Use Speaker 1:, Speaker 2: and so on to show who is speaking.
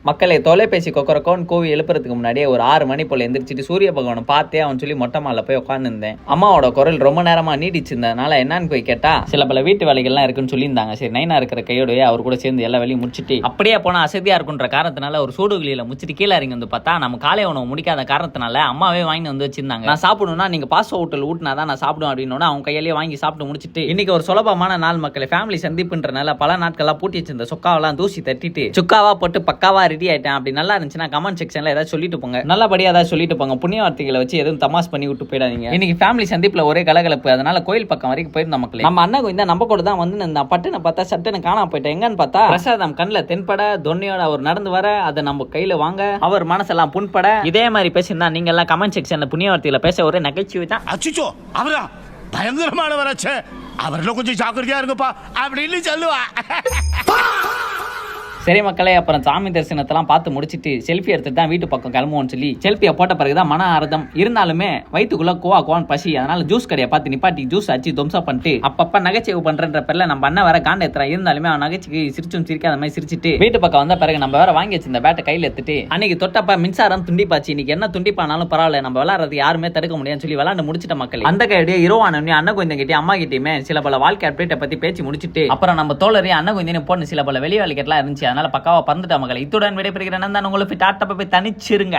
Speaker 1: மக்களை தொலைபேசி கொக்கரக்கோன்னு கூவி எழுப்புறதுக்கு முன்னாடியே ஒரு 6 மணி போல எந்திரிச்சிட்டு சூரிய பகவானை பார்த்தே அவன் சொல்லி மொட்டை மாலை போய் உட்காந்துருந்தேன். அம்மாவோட குரல் ரொம்ப நேரமா நீடிச்சிருந்ததுனால என்னன்னு போய் கேட்டா சில பல வீட்டு வேலைகள்லாம் இருக்குன்னு சொல்லியிருந்தாங்க. சரி நைனா இருக்கிற கையோடய அவர் கூட சேர்ந்து எல்லா வேலையும் முடிச்சுட்டு அப்படியே போனா அசதியா இருக்குன்ற காரணத்தினால ஒரு சூடுகளில முடிச்சுட்டு கீழே இறங்கி வந்து பார்த்தா நம்ம காலை உணவு முடிக்காத காரணத்தினால அம்மாவே வாங்கி வந்து வச்சிருந்தாங்க. நான் சாப்பிடணும்னா நீங்க பாஸ் ஹோட்டல் ஊட்டினாதான் நான் சாப்பிடுவேன் அப்படின்னு அவங்க கையிலேயே வாங்கி சாப்பிட்டு முடிச்சுட்டு இன்னைக்கு ஒரு சுலபமான நாள் மக்களை ஃபேமிலி சந்திப்புன்றனால பல நாட்கள்லாம் பூட்டி வச்சிருந்த சொக்காவெல்லாம் தூசி தட்டிட்டு சுக்காவா போட்டு பக்காவா ரெடி ஆயிட்டேன். அப்படி நல்லா இருந்துச்சுன்னா கமெண்ட் செக்ஷன்ல ஏதாவது சொல்லிட்டு போங்க, நல்லபடியா ஏதாவது சொல்லிட்டு போங்க. புண்ணிய வார்த்தைகளை வச்சு எதுவும் தமாஸ் பண்ணி விட்டு போயிடாதீங்க. இன்னைக்கு ஃபேமிலி சந்திப்புல ஒரே கலகலப்பு, அதனால கோயில் பக்கம் வரைக்கும் போயிருந்த மக்களே. நம்ம அண்ணா கோயில் நம்ம கூட தான் வந்து இந்த பட்டுன்னு பார்த்தா சட்டுன்னு காணாம போயிட்டேன். எங்கன்னு பார்த்தா பிரசாதம் கண்ணில் தென்பட தொன்னையோட அவர் நடந்து வர அதை நம்ம கையில வாங்க அவர் மனசெல்லாம் புண்பட இதே மாதிரி பேசியிருந்தா நீங்க எல்லாம் கமெண்ட் செக்ஷன்ல புண்ணிய வார்த்தையில பேச ஒரே நகைச்சுவை தான்.
Speaker 2: அச்சோ அவரா பயங்கரமானவராச்சே, அவர்ல கொஞ்சம் ஜாக்கிரதையா இருங்கப்பா அப்படின்னு சொல்லுவா.
Speaker 1: சரி மக்களே, அப்புறம் சாமி தரிசனத்தெல்லாம் பார்த்து முடிச்சுட்டு செல்ஃபி எடுத்துட்டு தான் வீட்டு பக்கம் கிளம்புவோம்னு சொல்லி செல்ஃபியை போட்ட பிறகுதான் மன ஆரதம். இருந்தாலுமே வயிற்றுக்குள்ள கோவான்னு பசி, அதனால ஜூஸ் கடையை பார்த்து நிப்பாட்டி ஜூஸ் அச்சு தும்சா பண்ணிட்டு அப்பப்ப நகைச்சுவை பண்றன்ற பேர்ல நம்ம அண்ணன் வேற காண்ட எத்துறான். இருந்தாலுமே அவன் நகைச்சுக்கு சிரிச்சும் சிரிக்காத மாதிரி சிரிச்சுட்டு வீட்டு பக்கம் வந்த பிறகு நம்ம வேற வாங்கி வச்சிருந்த பேட்டை கையில எடுத்துட்டு அன்னைக்கு தொட்டப்ப மின்சாரம் துண்டிப்பாச்சு. இன்னைக்கு என்ன துண்டிப்பானாலும் பரவாயில்ல, நம்ம விளாடுறது யாருமே தடுக்க முடியாதுன்னு சொல்லி விளாண்டு முடிச்சிட்ட மக்கள். அந்த கையோட இரவான அண்ணன் கொஞ்சம் கிட்டே அம்மா கிட்டயுமே சில பல வாழ்க்கை அப்டேட்டை பத்தி பேச்சு முடிச்சுட்டு அப்புறம் நம்ம தோழரே அண்ணன் கொஞ்சம் போன சில பல வெளி வேலைக்கெல்லாம் இருந்துச்சு. அதனால பக்காவா பறந்துட்ட மக்களை. இத்துடன் விடைபெறுகிறேன். உங்களுக்கு டாட்டா போய் தனிச்சிருங்க.